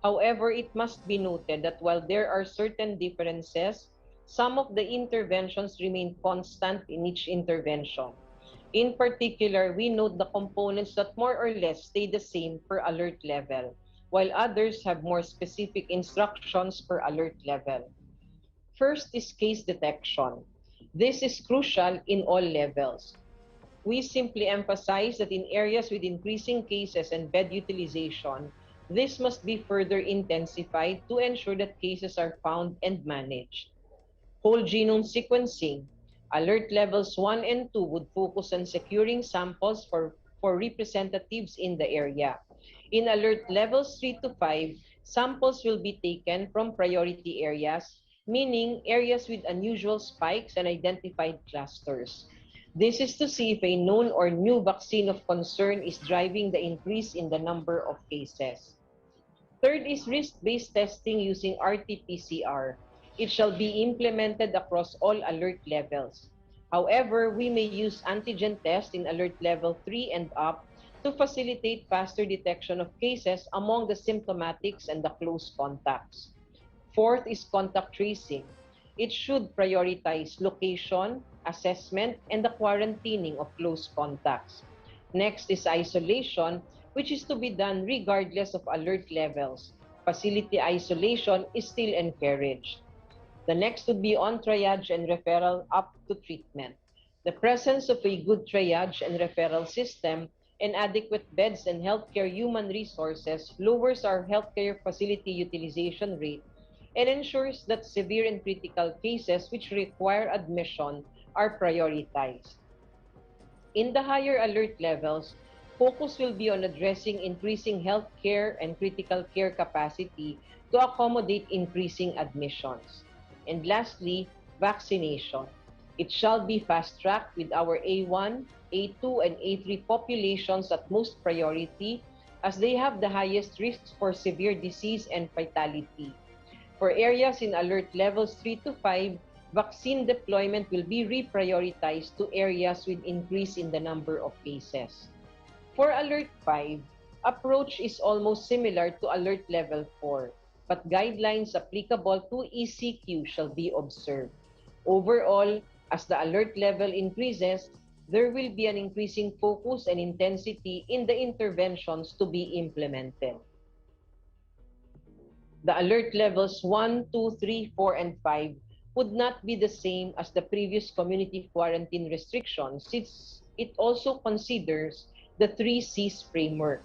However, it must be noted that while there are certain differences, some of the interventions remain constant in each intervention. In particular, we note the components that more or less stay the same per alert level, while others have more specific instructions per alert level. First is case detection. This is crucial in all levels. We simply emphasize that in areas with increasing cases and bed utilization, This must be further intensified to ensure that cases are found and managed. Whole genome sequencing. Alert levels 1 and 2 would focus on securing samples for representatives in the area. In alert levels 3 to 5, samples will be taken from priority areas, meaning areas with unusual spikes and identified clusters. This is to see if a known or new vaccine of concern is driving the increase in the number of cases. Third is risk-based testing using RT-PCR. It shall be implemented across all alert levels. However, we may use antigen test in alert level 3 and up to facilitate faster detection of cases among the symptomatics and the close contacts. Fourth is contact tracing. It should prioritize location, assessment, and the quarantining of close contacts. Next is isolation, which is to be done regardless of alert levels. Facility isolation is still encouraged. The next would be on triage and referral up to treatment. The presence of a good triage and referral system and adequate beds and healthcare human resources lowers our healthcare facility utilization rate and ensures that severe and critical cases which require admission are prioritized. In the higher alert levels, focus will be on addressing increasing healthcare and critical care capacity to accommodate increasing admissions. And lastly, vaccination. It shall be fast-tracked with our A1, A2, and A3 populations at most priority as they have the highest risks for severe disease and fatality. For areas in alert levels 3 to 5, vaccine deployment will be reprioritized to areas with increase in the number of cases. For Alert 5, approach is almost similar to Alert Level 4, but guidelines applicable to ECQ shall be observed. Overall, as the alert level increases, there will be an increasing focus and intensity in the interventions to be implemented. The alert levels 1, 2, 3, 4, and 5 would not be the same as the previous community quarantine restrictions since it also considers the 3 C's framework: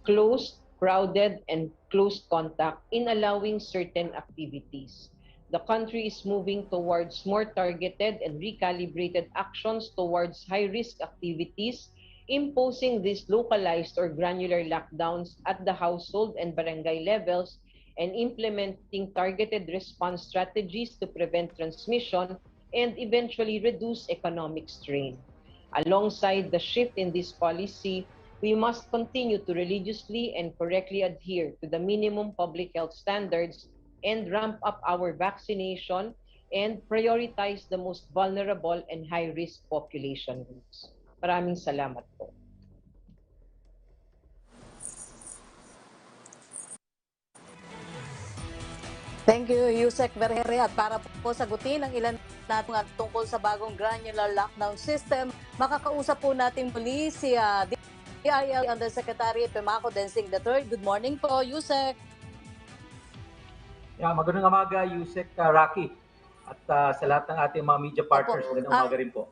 closed, crowded, and close contact in allowing certain activities. The country is moving towards more targeted and recalibrated actions towards high-risk activities, imposing these localized or granular lockdowns at the household and barangay levels and implementing targeted response strategies to prevent transmission and eventually reduce economic strain. Alongside the shift in this policy, we must continue to religiously and correctly adhere to the minimum public health standards and ramp up our vaccination and prioritize the most vulnerable and high-risk population groups. Maraming salamat po. Thank you, Yusek Vergere. At para po sagutin ang ilan natin tungkol sa bagong granular lockdown system, makakausap po natin muli si DIL Undersecretary Pcoo Densing III. Good morning po, Yusek. Yeah, magandang umaga, Yusek Rocky. At sa lahat ng ating mga media partners, magandang umaga rin po.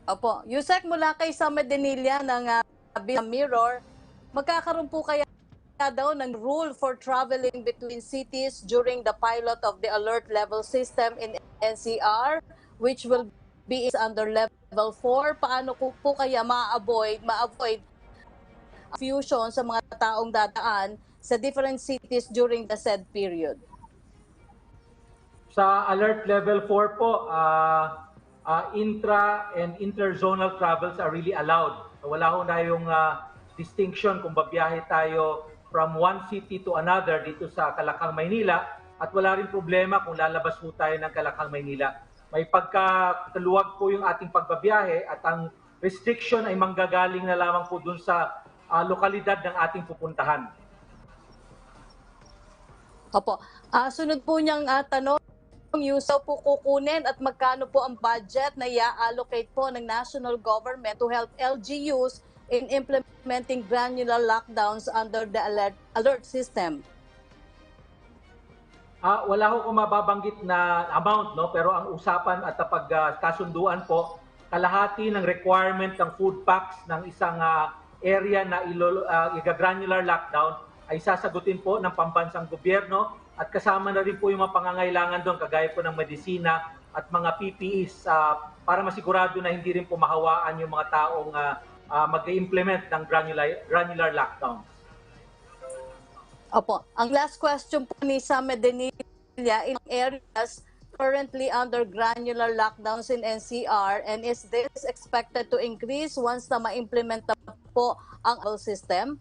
Opo. Yusek, mula kay Sam Medinilla ng Mirror, magkakaroon po kaya daw ng rule for traveling between cities during the pilot of the alert level system in NCR, which will be under level 4. Paano po kaya ma-avoid fusion sa mga taong dadaan sa different cities during the said period? Sa alert level 4 po, intra and interzonal travels are really allowed. Wala ho na yung distinction kung babiyahe tayo from one city to another dito sa Calacang, Maynila, at wala rin problema kung lalabas po tayo ng Calacang, Maynila. May pagkakaluwag po yung ating pagbabiyahe at ang restriction ay manggagaling na lamang po dun sa lokalidad ng ating pupuntahan. Opo. Sunod po niyang tanong, Yusaw po kukunin at magkano po ang budget na i-allocate po ng national government to help LGUs in implementing granular lockdowns under the alert system? Wala ko mababanggit na amount, no? Pero ang usapan at pagkasunduan po, kalahati ng requirement ng food packs ng isang area na i-granular lockdown ay sasagutin po ng pambansang gobyerno at kasama na rin po yung mga pangangailangan doon kagaya po ng medisina at mga PPEs para masigurado na hindi rin po mahawaan yung mga taong mag-implement ng granular lockdowns. Opo. Ang last question po ni Sam Medenilla, in areas currently under granular lockdowns in NCR, and is this expected to increase once na ma-implement na po ang system?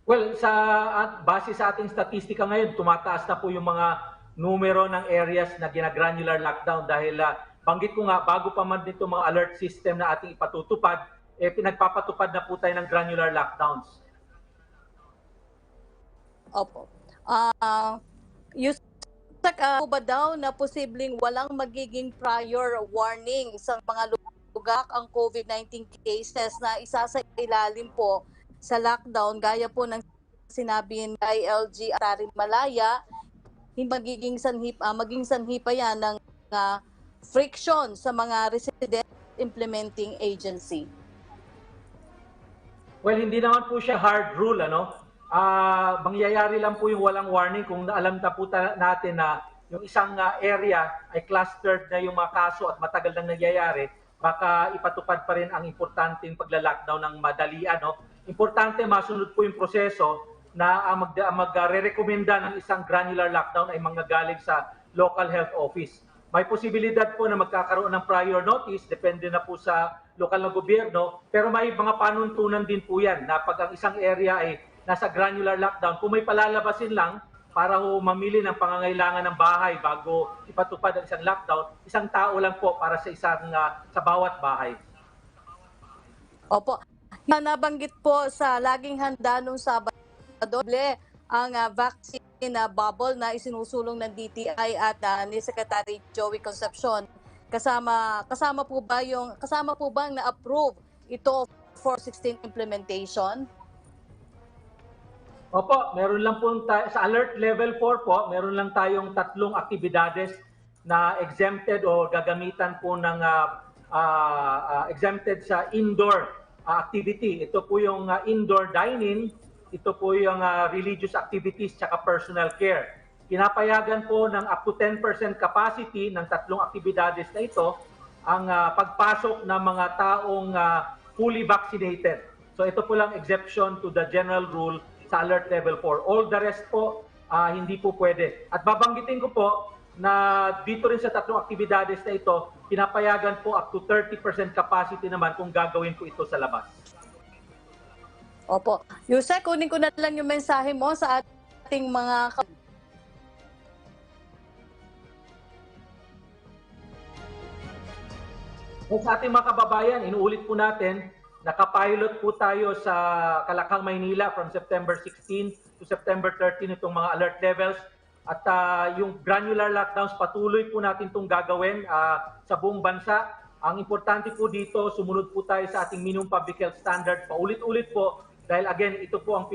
Well, base sa ating statistika ngayon, tumataas na po yung mga numero ng areas na gina-granular lockdown dahil banggit ko nga, bago pa man dito mga alert system na ating ipatutupad, pinagpapatupad na po tayo ng granular lockdowns. Opo. Po ba daw na posibleng walang magiging prior warning sa mga lugar ang COVID-19 cases na isasailalim po sa lockdown gaya po ng sinabi ng ILG at Malaya, maging sanhi pa yan ng friction sa mga resident implementing agency? Well, hindi naman po siya hard rule, mangyayari lang po yung walang warning kung alam na po natin na yung isang area ay clustered na yung mga kaso at matagal nang nangyayari, baka ipatupad pa rin ang importanteng pagla-lockdown ng madalian. Importante masunod po yung proseso na magre-rekomenda ng isang granular lockdown ay manggagaling sa local health office. May posibilidad po na magkakaroon ng prior notice, depende na po sa lokal na gobyerno, pero may mga panuntunan din po yan na pag ang isang area ay nasa granular lockdown, kung may palalabasin lang para mamili ng pangangailangan ng bahay bago ipatupad ang isang lockdown, isang tao lang po para sa bawat bahay. Opo. Nabanggit po sa laging handa nung Sabado, ang vaccine bubble na isinusulong ng DTI at ni Secretary Joey Concepcion. Kasama po ba ang na-approve ito for 16 implementation? Opo, meron lang po sa alert level 4 po, meron lang tayong 3 aktibidades na exempted o gagamitan po ng exempted sa indoor activity. Ito po yung indoor dining, ito po yung religious activities tsaka personal care. Pinapayagan po ng up to 10% capacity ng 3 aktibidades na ito ang pagpasok ng mga taong fully vaccinated. So ito po lang exception to the general rule sa alert level 4. All the rest po, hindi po pwede. At babanggitin ko po na dito rin sa 3 aktibidades na ito, pinapayagan po up to 30% capacity naman kung gagawin po ito sa labas. Opo. Yusek, kunin ko na lang yung mensahe mo sa ating mga sa ating mga kababayan, inuulit po natin, nakapilot po tayo sa Kalakang, Maynila from September 16 to September 13 itong mga alert levels. At yung granular lockdowns, patuloy po natin itong gagawin sa buong bansa. Ang importante po dito, sumunod po tayo sa ating minimum public health standard. Paulit-ulit po, dahil again, ito po ang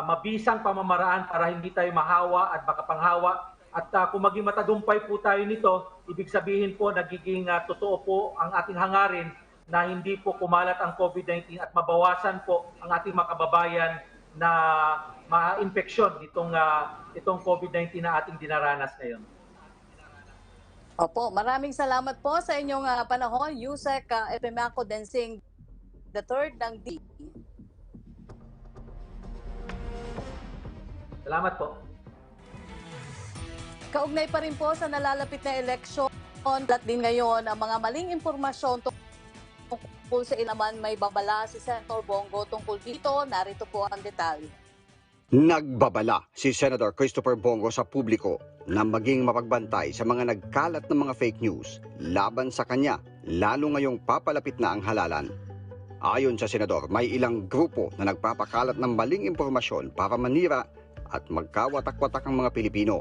mabisang pamamaraan para hindi tayo mahawa at makapanghawa. At kung maging matagumpay po tayo nito, ibig sabihin po, nagiging totoo po ang ating hangarin na hindi po kumalat ang COVID-19 at mabawasan po ang ating mga kababayan na ma-infeksyon itong COVID-19 na ating dinaranas ngayon. Opo, maraming salamat po sa inyong panahon, Yusek Epimako Densing III ng D. Salamat po. Kaugnay pa rin po sa nalalapit na eleksyon at din ngayon ang mga maling impormasyon tungkol sa ilaman may babala si Senator Bongo tungkol dito. Narito po ang detalye. Nagbabala si Senator Christopher Bongo sa publiko na maging mapagbantay sa mga nagkalat ng mga fake news laban sa kanya, lalo ngayong papalapit na ang halalan. Ayon sa Senador, may ilang grupo na nagpapakalat ng maling impormasyon para manira at magkawatak-watak ang mga Pilipino.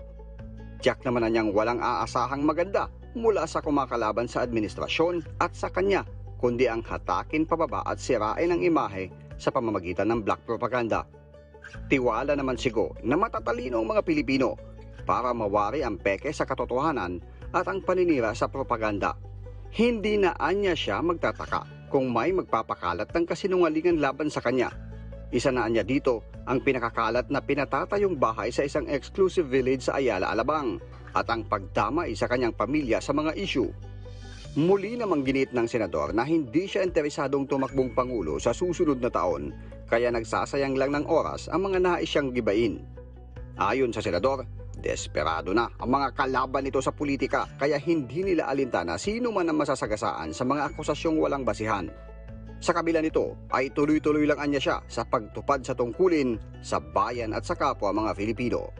Tiyak naman na niyang walang aasahang maganda mula sa kumakalaban sa administrasyon at sa kanya, kundi ang hatakin pababa at sirain ang imahe sa pamamagitan ng black propaganda. Tiwala naman sigo na matatalino ang mga Pilipino para mawari ang peke sa katotohanan at ang paninira sa propaganda. Hindi na anya siya magtataka kung may magpapakalat ng kasinungalingan laban sa kanya. Isa na niya dito ang pinakakalat na pinatatayong bahay sa isang exclusive village sa Ayala, Alabang at ang pagdamay sa kanyang pamilya sa mga issue. Muli namang ginit ng senador na hindi siya interesadong tumakbong pangulo sa susunod na taon kaya nagsasayang lang ng oras ang mga nais siyang gibain. Ayon sa senador, desperado na ang mga kalaban nito sa politika kaya hindi nila alintana sino man ang masasagasaan sa mga akusasyong walang basihan. Sa kabila nito ay tuloy-tuloy lang anya siya sa pagtupad sa tungkulin sa bayan at sa kapwa mga Filipino.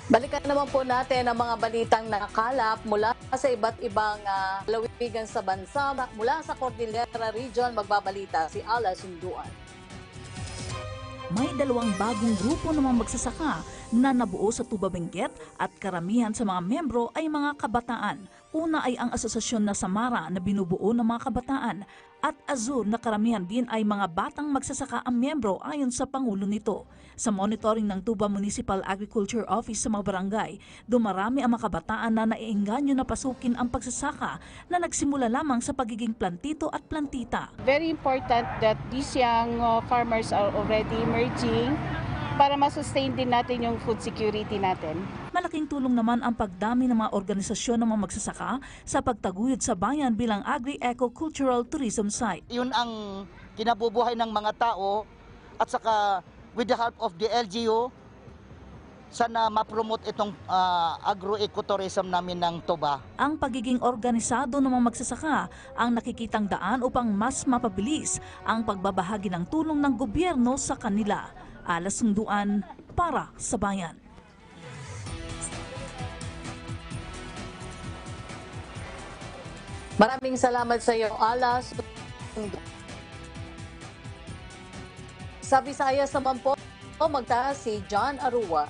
Balikan naman po natin ang mga balitang nakalap mula sa iba't ibang lalawigan sa bansa. Mula sa Cordillera Region, magbabalita si Ala Sunduan. May dalawang bagong grupo ng mga magsasaka na nabuo sa Tuba Benguet at karamihan sa mga membro ay mga kabataan. Una ay ang asosasyon na Samara na binubuo ng mga kabataan at Azur na karamihan din ay mga batang magsasaka ang membro ayon sa pangulo nito. Sa monitoring ng Tuba Municipal Agriculture Office sa mga barangay, dumarami ang mga kabataan na naiengganyo na pasukin ang pagsasaka na nagsimula lamang sa pagiging plantito at plantita. Very important that these young farmers are already emerging para ma-sustain din natin yung food security natin. Malaking tulong naman ang pagdami ng mga organisasyon ng mga magsasaka sa pagtaguyod sa bayan bilang agri-eco-cultural tourism site. Yun ang kinabubuhay ng mga tao at saka with the help of the LGU, sana ma-promote itong agro-ecotourism namin ng Tuba. Ang pagiging organisado ng mga magsasaka ang nakikitang daan upang mas mapabilis ang pagbabahagi ng tulong ng gobyerno sa kanila. Ala Sunduan para sa bayan. Maraming salamat sa iyo, Ala Sunduan. Sa Visayas naman po, magtaas si John Arua.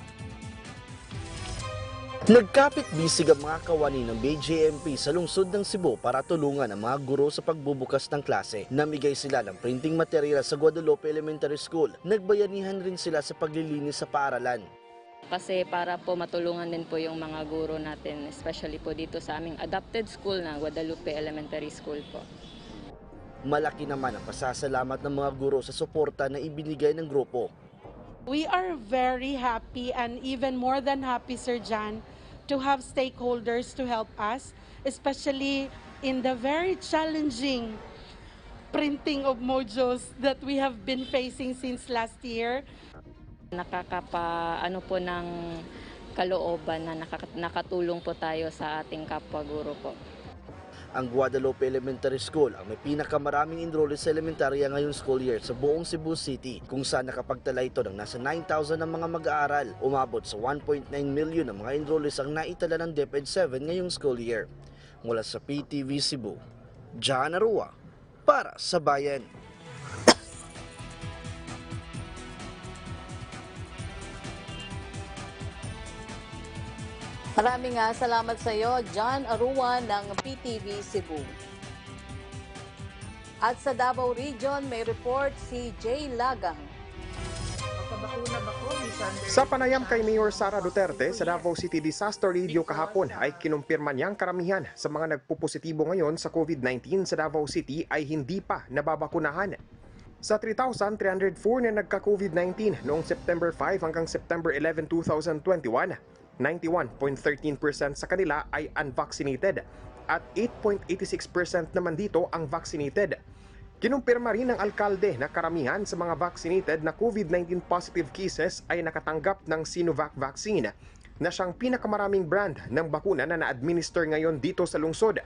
Nagkapit-bisig ang mga kawani ng BJMP sa lungsod ng Cebu para tulungan ang mga guro sa pagbubukas ng klase. Namigay sila ng printing material sa Guadalupe Elementary School. Nagbayanihan rin sila sa paglilinis sa paaralan. Kasi para po matulungan din po yung mga guro natin, especially po dito sa aming adopted school na Guadalupe Elementary School po. Malaki naman ang pasasalamat ng mga guro sa suporta na ibinigay ng grupo. We are very happy and even more than happy, Sir John, to have stakeholders to help us, especially in the very challenging printing of modules that we have been facing since last year. Nakakapa po ng kalooban na nakatulong po tayo sa ating kapwa guro po. Ang Guadalupe Elementary School ang may pinakamaraming enrollees sa elementarya ngayong school year sa buong Cebu City, kung saan nakapagtala ito ng nasa 9,000 ng mga mag-aaral. Umabot sa 1.9 million ng mga enrollees ang naitala ng DepEd 7 ngayong school year. Mula sa PTV Cebu, John Arua para sa bayan. Maraming salamat sa iyo, John Arua ng PTV Cebu. At sa Davao Region, may report si Jay Lagang. Sa panayam kay Mayor Sara Duterte sa Davao City Disaster Radio kahapon ay kinumpirma niyang karamihan sa mga nagpupositibo ngayon sa COVID-19 sa Davao City ay hindi pa nababakunahan. Sa 3,304 na nagka-COVID-19 noong September 5 hanggang September 11, 2021, 91.13% sa kanila ay unvaccinated at 8.86% naman dito ang vaccinated. Kinumpirma rin ng alkalde na karamihan sa mga vaccinated na COVID-19 positive cases ay nakatanggap ng Sinovac vaccine na siyang pinakamaraming brand ng bakuna na na-administer ngayon dito sa lungsod.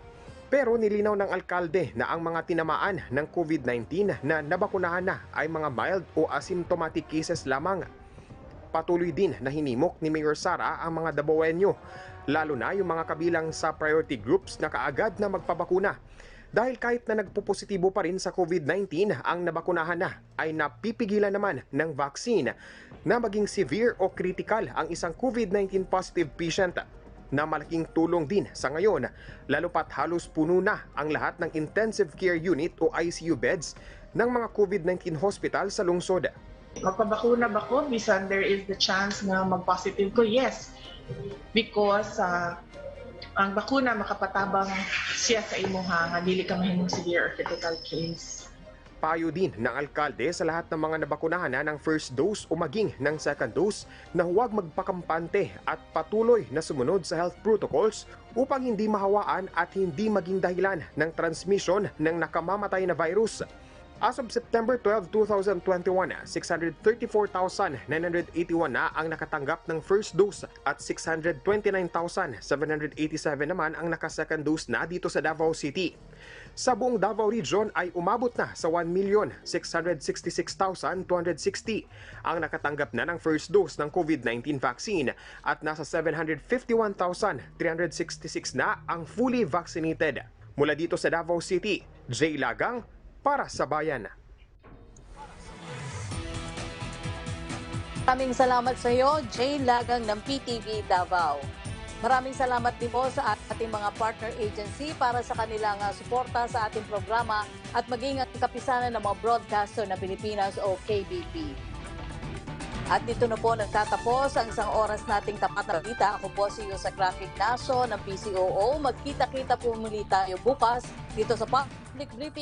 Pero nilinaw ng alkalde na ang mga tinamaan ng COVID-19 na nabakunahan na ay mga mild o asymptomatic cases lamang. Patuloy din na hinimok ni Mayor Sara ang mga Dabawenyo, lalo na yung mga kabilang sa priority groups na kaagad na magpabakuna. Dahil kahit na nagpupositibo pa rin sa COVID-19, ang nabakunahan na ay napipigilan naman ng vaccine na maging severe o critical ang isang COVID-19 positive patient, na malaking tulong din sa ngayon, lalo pat halos puno na ang lahat ng intensive care unit o ICU beds ng mga COVID-19 hospital sa lungsod. Magpabakuna ba ko bisan there is the chance na mag-positive ko? Yes. Because ang bakuna makapatabang siya sa imuha nga dili ka mahimong severe or critical case. Payo din ng alkalde sa lahat ng mga nabakunahan na ng first dose o maging ng second dose na huwag magpakampante at patuloy na sumunod sa health protocols upang hindi mahawaan at hindi maging dahilan ng transmission ng nakamamatay na virus. As of September 12, 2021, 634,981 na ang nakatanggap ng first dose at 629,787 naman ang naka-second dose na dito sa Davao City. Sa buong Davao Region ay umabot na sa 1,666,260 ang nakatanggap na ng first dose ng COVID-19 vaccine at nasa 751,366 na ang fully vaccinated. Mula dito sa Davao City, Jay Lagang, para sa bayan. Maraming salamat sa iyo, Jay Lagang ng PTV Davao. Maraming salamat din po sa ating mga partner agency para sa kanilang suporta sa ating programa at maging ang kapisanan ng mga broadcaster na Pilipinas o KBP. At dito na po nagtatapos ang isang oras nating tapat na balita. Ako po si Yusa Graphic Naso ng PCOO. Magkita-kita po muli tayo bukas dito sa Public Briefing.